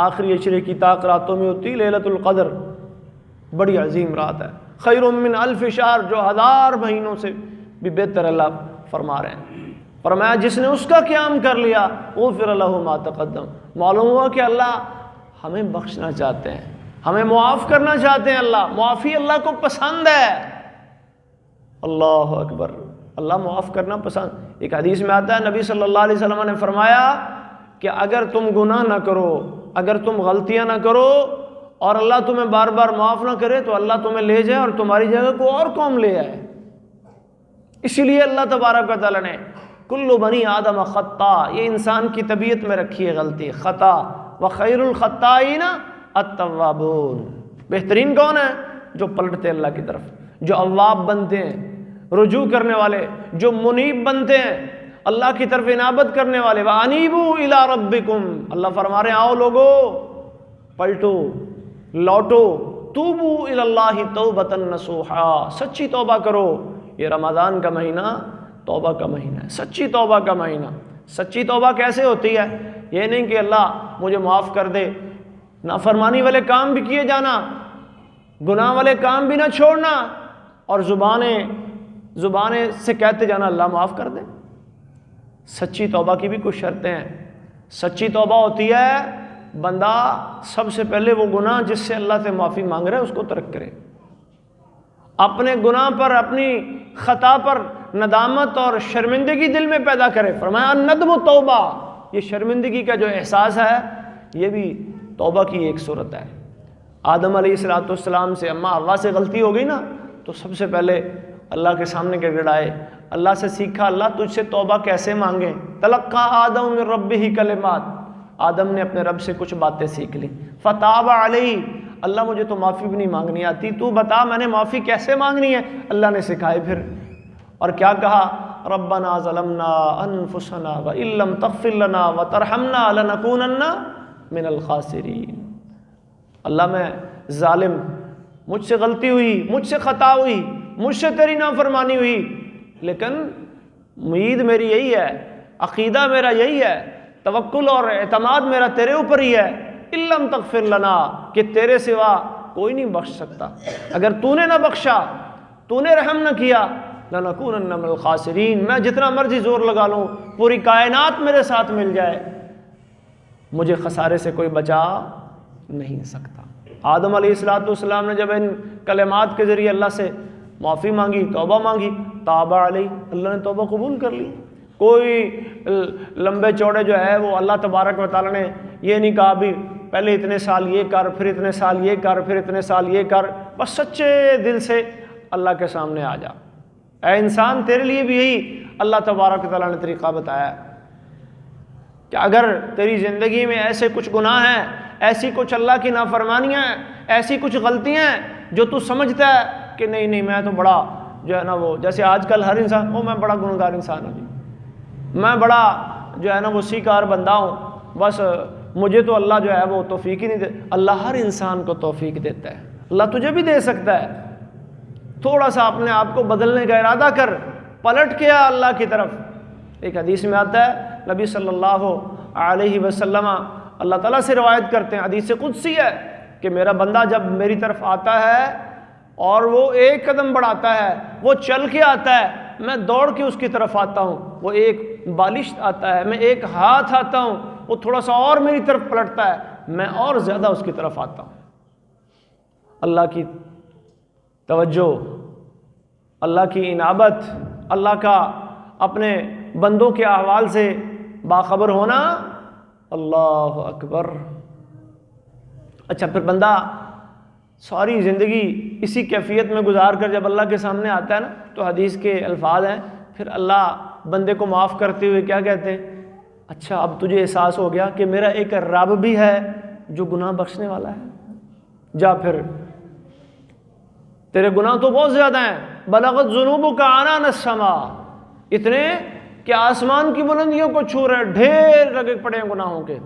آخری عشرے کی طاق راتوں میں ہوتی لیلۃ القدر، بڑی عظیم رات ہے، خیر من الف شہر، جو 1000 مہینوں سے بھی بہتر اللہ فرما رہے ہیں۔ فرمایا جس نے اس کا قیام کر لیا غفر له ما تقدم، معلوم ہوا کہ اللہ ہمیں بخشنا چاہتے ہیں، ہمیں معاف کرنا چاہتے ہیں، اللہ معافی اللہ کو پسند ہے۔ اللہ اکبر، اللہ معاف کرنا پسند۔ ایک حدیث میں آتا ہے نبی صلی اللہ علیہ وسلم نے فرمایا کہ اگر تم گناہ نہ کرو، اگر تم غلطیاں نہ کرو اور اللہ تمہیں بار بار معاف نہ کرے تو اللہ تمہیں لے جائے اور تمہاری جگہ کو اور قوم لے آئے۔ اسی لیے اللہ تبارک و تعالیٰ نے کل بنی آدم خطا، یہ انسان کی طبیعت میں رکھی ہے غلطی، خطا، وخیر الخطائین التوابون، بہترین کون ہے؟ جو پلٹتے ہیں اللہ کی طرف، جو اواب بنتے ہیں، رجوع کرنے والے، جو منیب بنتے ہیں، اللہ کی طرف انابت کرنے والے۔ وَأَنِيبُوا إِلَىٰ رَبِّكُمْ، اللہ فرما رہے ہیں آؤ لوگو، پلٹو، لوٹو، توبوا إِلَى اللَّهِ تَوْبَةً نَصُوحًا، سچی توبہ کرو۔ یہ رمضان کا مہینہ توبہ کا مہینہ ہے، سچی توبہ کا مہینہ۔ سچی توبہ کیسے ہوتی ہے؟ یہ نہیں کہ اللہ مجھے معاف کر دے، نافرمانی والے کام بھی کیے جانا، گناہ والے کام بھی نہ چھوڑنا، اور زبانیں سے کہتے جانا اللہ معاف کر دے۔ سچی توبہ کی بھی کچھ شرطیں ہیں۔ سچی توبہ ہوتی ہے بندہ سب سے پہلے وہ گناہ جس سے اللہ سے معافی مانگ رہا ہے اس کو ترک کرے، اپنے گناہ پر، اپنی خطا پر ندامت اور شرمندگی دل میں پیدا کرے۔ فرمایا الندم توبہ، یہ شرمندگی کا جو احساس ہے یہ بھی توبہ کی ایک صورت ہے۔ آدم علیہ السلام سے اماں حوا سے غلطی ہو گئی نا، تو سب سے پہلے اللہ کے سامنے گر گڑائے، اللہ سے سیکھا اللہ تجھ سے توبہ کیسے مانگیں۔ تلقى آدم من ربہ کلمات، آدم نے اپنے رب سے کچھ باتیں سیکھ لی۔ فتاب علیہ، اللہ مجھے تو معافی بھی نہیں مانگنی آتی، تو بتا میں نے معافی کیسے مانگنی ہے، اللہ نے سکھائے پھر۔ اور کیا کہا؟ ربنا ظلمنا انفسنا وان لم تغفر لنا وترحمنا لنکونن من الخاسرین، اللہ میں ظالم، مجھ سے غلطی ہوئی، مجھ سے خطا ہوئی، مجھ سے تیری نافرمانی ہوئی، لیکن امید میری یہی ہے، عقیدہ میرا یہی ہے، توکل اور اعتماد میرا تیرے اوپر ہی ہے، ان لم تغفر لنا، کہ تیرے سوا کوئی نہیں بخش سکتا، اگر تو نے نہ بخشا، تو نے رحم نہ کیا، لنکونن من الخاسرین، میں جتنا مرضی زور لگا لوں، پوری کائنات میرے ساتھ مل جائے، مجھے خسارے سے کوئی بچا نہیں سکتا۔ آدم علیہ السلام نے جب ان کلمات کے ذریعے اللہ سے معافی مانگی، توبہ مانگی، تاب علیہ، اللہ نے توبہ قبول کر لی۔ کوئی لمبے چوڑے جو ہے وہ اللہ تبارک و تعالیٰ نے یہ نہیں کہا بھی پہلے اتنے سال یہ کر، پھر اتنے سال یہ کر، پھر اتنے سال یہ کر، بس سچے دل سے اللہ کے سامنے آ جا۔ اے انسان تیرے لیے بھی یہی اللہ تبارک و تعالیٰ نے طریقہ بتایا کہ اگر تیری زندگی میں ایسے کچھ گناہ ہیں، ایسی کچھ اللہ کی نافرمانیاں ہیں، ایسی کچھ غلطیاں ہیں جو تو سمجھتا ہے کہ نہیں نہیں میں تو بڑا جو ہے نا وہ، جیسے آج کل ہر انسان میں بڑا گنہگار انسان ہوں جی، میں بڑا جو ہے نا وہ سیکار بندہ ہوں، بس مجھے تو اللہ جو ہے وہ توفیق ہی نہیں دے۔ اللہ ہر انسان کو توفیق دیتا ہے، اللہ تجھے بھی دے سکتا ہے، تھوڑا سا اپنے آپ کو بدلنے کا ارادہ کر، پلٹ کے آ اللہ کی طرف۔ ایک حدیث میں آتا ہے نبی صلی اللہ علیہ وسلم اللہ تعالیٰ سے روایت کرتے ہیں، حدیث قدسی ہے کہ میرا بندہ جب میری طرف آتا ہے اور وہ ایک قدم بڑھاتا ہے، وہ چل کے آتا ہے، میں دوڑ کے اس کی طرف آتا ہوں، وہ ایک بالش آتا ہے، میں ایک ہاتھ آتا ہوں، وہ تھوڑا سا اور میری طرف پلٹتا ہے، میں اور زیادہ اس کی طرف آتا ہوں۔ اللہ کی توجہ، اللہ کی انابت، اللہ کا اپنے بندوں کے احوال سے باخبر ہونا، اللہ اکبر۔ اچھا پھر بندہ ساری زندگی اسی کیفیت میں گزار کر جب اللہ کے سامنے آتا ہے نا، تو حدیث کے الفاظ ہیں، پھر اللہ بندے کو معاف کرتے ہوئے کیا کہتے ہیں؟ اچھا اب تجھے احساس ہو گیا کہ میرا ایک رب بھی ہے جو گناہ بخشنے والا ہے، جا پھر تیرے گناہ تو بہت زیادہ ہیں، بلغت ذنوبک عنان السماء، اتنے کہ آسمان کی بلندیوں کو چھو رہے، ڈھیر لگے پڑے ہیں گناہوں کے،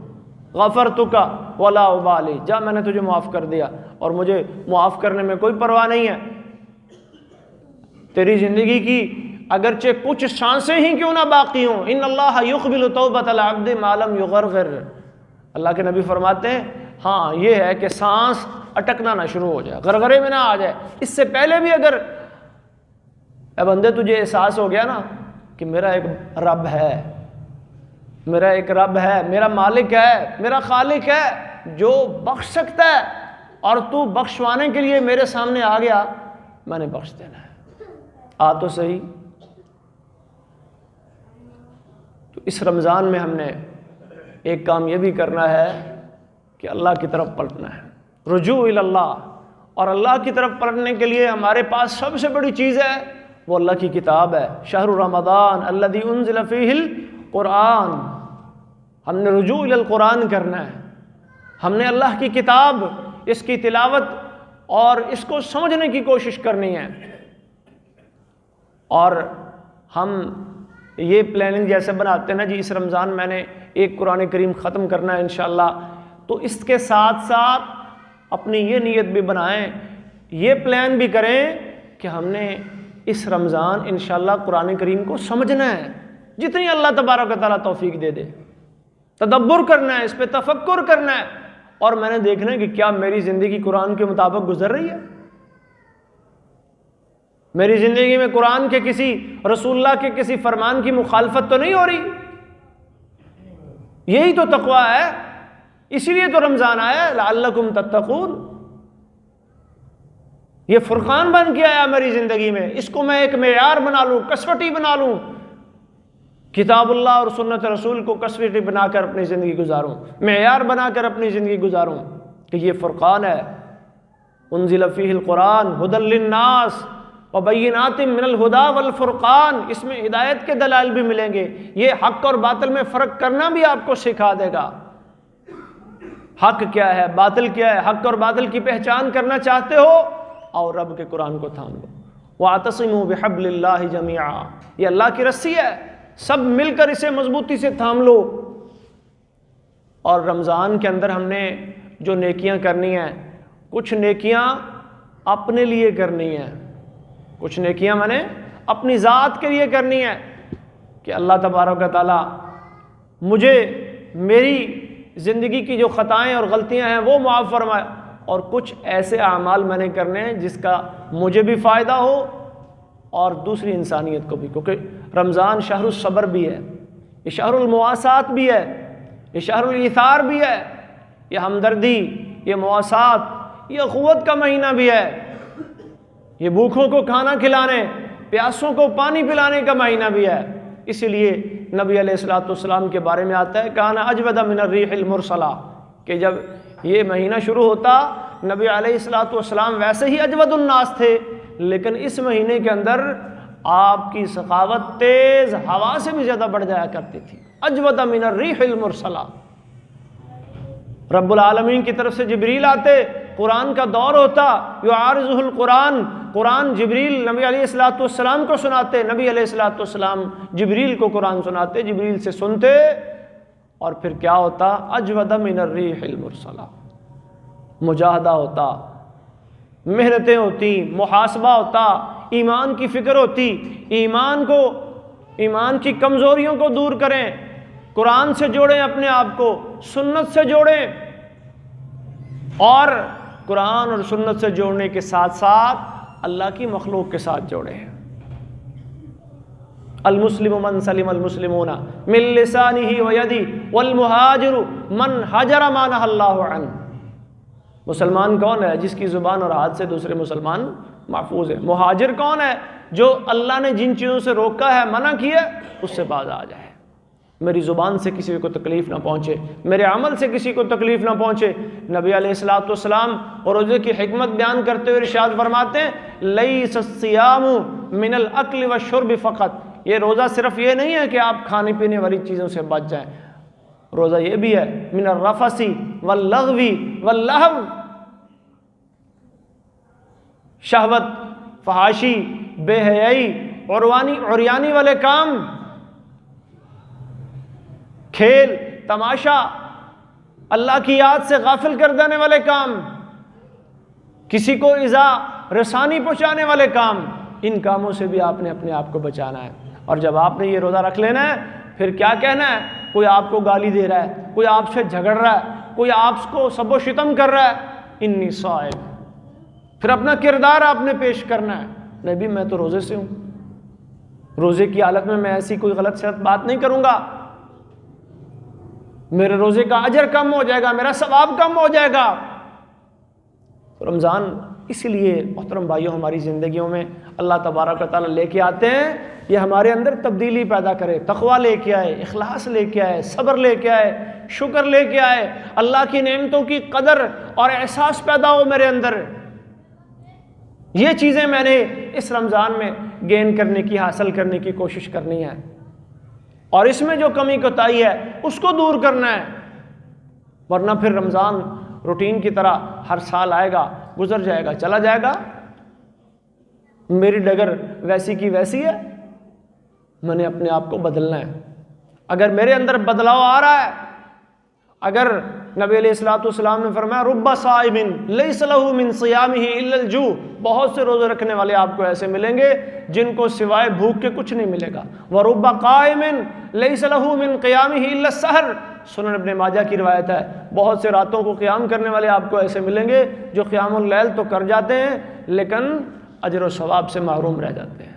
غفرتک ولا ابالی، جا میں نے تجھے معاف کر دیا اور مجھے معاف کرنے میں کوئی پرواہ نہیں ہے۔ تیری زندگی کی اگرچہ کچھ سانسیں ہی کیوں نہ باقی ہوں، ان اللہ یقبل توبۃ العبد ما لم یغرغر، اللہ کے نبی فرماتے ہیں ہاں یہ ہے کہ سانس اٹکنا نہ شروع ہو جائے، غرغرے میں نہ آ جائے، اس سے پہلے بھی اگر اے بندے تجھے احساس ہو گیا نا کہ میرا ایک رب ہے، میرا ایک رب ہے، میرا مالک ہے، میرا خالق ہے جو بخش سکتا ہے، اور تو بخشوانے کے لیے میرے سامنے آ گیا، میں نے بخش دینا ہے، آ تو صحیح۔ تو اس رمضان میں ہم نے ایک کام یہ بھی کرنا ہے کہ اللہ کی طرف پلٹنا ہے، رجوع الی اللہ، اور اللہ کی طرف پلٹنے کے لیے ہمارے پاس سب سے بڑی چیز ہے وہ اللہ کی کتاب ہے، شہر رمضان الذی انزل فیہ القرآن، ہم نے رجوع الی القرآن کرنا ہے، ہم نے اللہ کی کتاب اس کی تلاوت اور اس کو سمجھنے کی کوشش کرنی ہے. اور ہم یہ پلاننگ جیسے بناتے ہیں نا جی، اس رمضان میں نے ایک قرآن کریم ختم کرنا ہے انشاءاللہ، تو اس کے ساتھ ساتھ اپنی یہ نیت بھی بنائیں، یہ پلان بھی کریں کہ ہم نے اس رمضان انشاءاللہ قرآن کریم کو سمجھنا ہے، جتنی اللہ تبارک و تعالیٰ توفیق دے دے، تدبر کرنا ہے، اس پہ تفکر کرنا ہے، اور میں نے دیکھنا ہے کہ کیا میری زندگی قرآن کے مطابق گزر رہی ہے، میری زندگی میں قرآن کے کسی، رسول اللہ کے کسی فرمان کی مخالفت تو نہیں ہو رہی. یہی تو تقویٰ ہے، اسی لیے تو رمضان آیا لعلکم تتقون. یہ فرقان بن کے آیا میری زندگی میں، اس کو میں ایک معیار بنا لوں، کسوٹی بنا لوں، کتاب اللہ اور سنت رسول کو کسوٹی بنا کر اپنی زندگی گزاروں، معیار بنا کر اپنی زندگی گزاروں کہ یہ فرقان ہے. انزل فیہ القرآن ھدی للناس وبینات من الہدی والفرقان، اس میں ہدایت کے دلائل بھی ملیں گے، یہ حق اور باطل میں فرق کرنا بھی آپ کو سکھا دے گا. حق کیا ہے، باطل کیا ہے، حق اور باطل کی پہچان کرنا چاہتے ہو اور رب کے قرآن کو تھام لو. وَاعْتَصِمُوا بِحَبْلِ اللَّهِ جَمِيعًا، یہ اللہ کی رسی ہے، سب مل کر اسے مضبوطی سے تھام لو. اور رمضان کے اندر ہم نے جو نیکیاں کرنی ہیں، کچھ نیکیاں اپنے لیے کرنی ہیں، کچھ نیکیاں میں نے اپنی ذات کے لیے کرنی ہے کہ اللہ تبارک و تعالیٰ مجھے میری زندگی کی جو خطائیں اور غلطیاں ہیں وہ معاف فرمائے، اور کچھ ایسے اعمال میں نے کرنے ہیں جس کا مجھے بھی فائدہ ہو اور دوسری انسانیت کو بھی، کیونکہ رمضان شہر الصبر بھی ہے، یہ شہر المواسات بھی ہے، یہ شہر الایثار بھی ہے، یہ ہمدردی، یہ مواسات، یہ اخوت کا مہینہ بھی ہے، یہ بھوکھوں کو کھانا کھلانے، پیاسوں کو پانی پلانے کا مہینہ بھی ہے. اسی لیے نبی علیہ الصلوۃ والسلام کے بارے میں آتا ہے کان اجود من الریح المرسلہ، کہ جب یہ مہینہ شروع ہوتا نبی علیہ الصلوۃ والسلام ویسے ہی اجود الناس تھے، لیکن اس مہینے کے اندر آپ کی سخاوت تیز ہوا سے بھی زیادہ بڑھ جایا کرتی تھی. اجود من الریح المرسلہ، رب العالمین کی طرف سے جبریل آتے، قرآن کا دور ہوتا، یعارضہ القرآن، قرآن جبریل نبی علیہ الصلوۃ والسلام کو سناتے، نبی علیہ الصلوۃ والسلام جبریل کو قرآن سناتے، جبریل سے سنتے، اور پھر کیا ہوتا؟ اجود من الریح المرسلہ، مجاہدہ ہوتا، محنتیں ہوتی، محاسبہ ہوتا، ایمان کی فکر ہوتی، ایمان کی کمزوریوں کو دور کریں، قرآن سے جوڑیں اپنے آپ کو، سنت سے جوڑیں، اور قرآن اور سنت سے جوڑنے کے ساتھ ساتھ اللہ کی مخلوق کے ساتھ جوڑیں. المسلم من سلم المسلمون من لسانه ويده والمهاجر من هجر ما نهى الله عنه. مسلمان کون ہے؟ جس کی زبان اور ہاتھ سے دوسرے مسلمان محفوظ ہے. مہاجر کون ہے؟ جو اللہ نے جن چیزوں سے روکا ہے، منع کیا، اس سے باز آ جائے. میری زبان سے کسی کو تکلیف نہ پہنچے، میرے عمل سے کسی کو تکلیف نہ پہنچے. نبی علیہ الصلوۃ والسلام اور روزے کی حکمت بیان کرتے ہوئے ارشاد فرماتے ہیں لیس الصیام من الاکل والشرب فقط، یہ روزہ صرف یہ نہیں ہے کہ آپ کھانے پینے والی چیزوں سے بچ جائیں، روزہ یہ بھی ہے من الرفث واللغو واللہو، شہوت، فحاشی، بے حیائی، عریانی والے کام، کھیل تماشا، اللہ کی یاد سے غافل کر دینے والے کام، کسی کو ایذا رسانی پہنچانے والے کام، ان کاموں سے بھی آپ نے اپنے آپ کو بچانا ہے. اور جب آپ نے یہ روزہ رکھ لینا ہے، پھر کیا کہنا ہے؟ کوئی آپ کو گالی دے رہا ہے، کوئی آپ سے جھگڑ رہا ہے، کوئی آپ کو سب و شتم کر رہا ہے، انی صائم، پھر اپنا کردار آپ نے پیش کرنا ہے، نبی میں تو روزے سے ہوں، روزے کی حالت میں ایسی کوئی غلط سلط بات نہیں کروں گا، میرے روزے کا اجر کم ہو جائے گا، میرا ثواب کم ہو جائے گا. رمضان اسی لیے محترم بھائیوں ہماری زندگیوں میں اللہ تبارک و تعالیٰ لے کے آتے ہیں، یہ ہمارے اندر تبدیلی پیدا کرے، تقویٰ لے کے آئے، اخلاص لے کے آئے، صبر لے کے آئے، شکر لے کے آئے، اللہ کی نعمتوں کی قدر اور احساس پیدا ہو میرے اندر. یہ چیزیں میں نے اس رمضان میں گین کرنے کی، حاصل کرنے کی کوشش کرنی ہے، اور اس میں جو کمی کوتاہی ہے اس کو دور کرنا ہے، ورنہ پھر رمضان روٹین کی طرح ہر سال آئے گا، گزر جائے گا، چلا جائے گا، میری ڈگر ویسی کی ویسی ہے، میں نے اپنے آپ کو بدلنا ہے۔ اگر میرے اندر بدلاؤ آ رہا ہے، اگر نبی علیہ الصلوۃ والسلام نے فرمایا رب صائم لیس لہ من صیامہ الا الجوع، بہت سے روزے رکھنے والے آپ کو ایسے ملیں گے جن کو سوائے بھوک کے کچھ نہیں ملے گا، ورب قائم لیس لہ من قیامہ الا السحر، سنن ابن ماجہ کی روایت ہے، بہت سے راتوں کو قیام کرنے والے آپ کو ایسے ملیں گے جو قیام اللیل تو کر جاتے ہیں لیکن اجر و ثواب سے محروم رہ جاتے ہیں۔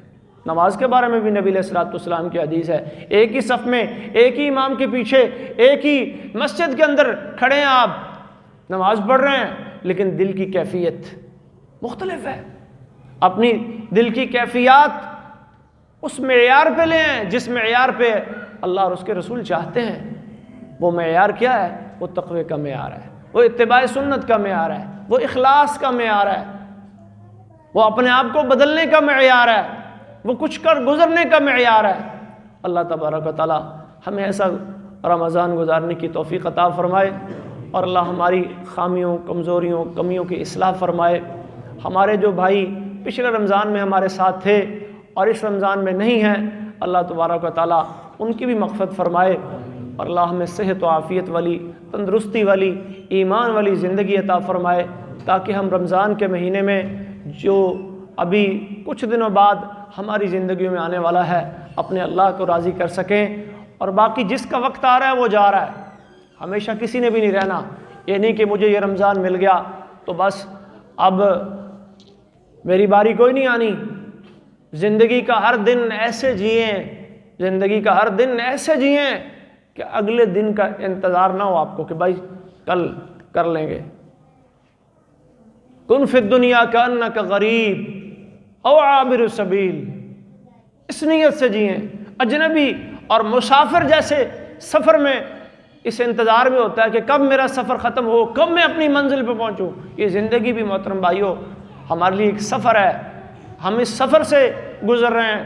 نماز کے بارے میں بھی نبی علیہ الصلوۃ والسلام کی حدیث ہے، ایک ہی صف میں، ایک ہی امام کے پیچھے، ایک ہی مسجد کے اندر کھڑے ہیں، آپ نماز پڑھ رہے ہیں لیکن دل کی کیفیت مختلف ہے۔ اپنی دل کی کیفیات اس معیار پہ لے آئیں جس معیار پہ اللہ اور اس کے رسول چاہتے ہیں۔ وہ معیار کیا ہے؟ وہ تقوی کا معیار ہے، وہ اتباع سنت کا معیار ہے، وہ اخلاص کا معیار ہے، وہ اپنے آپ کو بدلنے کا معیار ہے، وہ کچھ کر گزرنے کا معیار ہے۔ اللہ تبارک و تعالی ہمیں ایسا رمضان گزارنے کی توفیق عطا فرمائے، اور اللہ ہماری خامیوں، کمزوریوں، کمیوں کی اصلاح فرمائے۔ ہمارے جو بھائی پچھلے رمضان میں ہمارے ساتھ تھے اور اس رمضان میں نہیں ہیں، اللہ تبارک و تعالی ان کی بھی مغفرت فرمائے، اور اللہ ہمیں صحت و عافیت والی، تندرستی والی، ایمان والی زندگی عطا فرمائے، تاکہ ہم رمضان کے مہینے میں جو ابھی کچھ دنوں بعد ہماری زندگیوں میں آنے والا ہے اپنے اللہ کو راضی کر سکیں، اور باقی جس کا وقت آ رہا ہے وہ جا رہا ہے، ہمیشہ کسی نے بھی نہیں رہنا۔ یہ نہیں کہ مجھے یہ رمضان مل گیا تو بس اب میری باری کوئی نہیں آنی۔ زندگی کا ہر دن ایسے جئیں، زندگی کا ہر دن ایسے جئیں کہ اگلے دن کا انتظار نہ ہو آپ کو کہ بھائی کل کر لیں گے۔ کن فی الدنیا کأنک غریب او عابر السبیل، اس نیت سے جئیں۔ اجنبی اور مسافر جیسے سفر میں اس انتظار میں ہوتا ہے کہ کب میرا سفر ختم ہو، کب میں اپنی منزل پہ پہنچوں۔ یہ زندگی بھی محترم بھائیوں ہمارے لیے ایک سفر ہے، ہم اس سفر سے گزر رہے ہیں،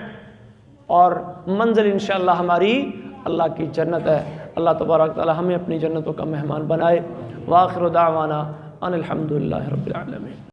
اور منزل انشاءاللہ ہماری اللہ کی جنت ہے۔ اللہ تبارک تعالی ہمیں اپنی جنتوں کا مہمان بنائے۔ وآخر دعوانا ان الحمدللہ رب العالمین۔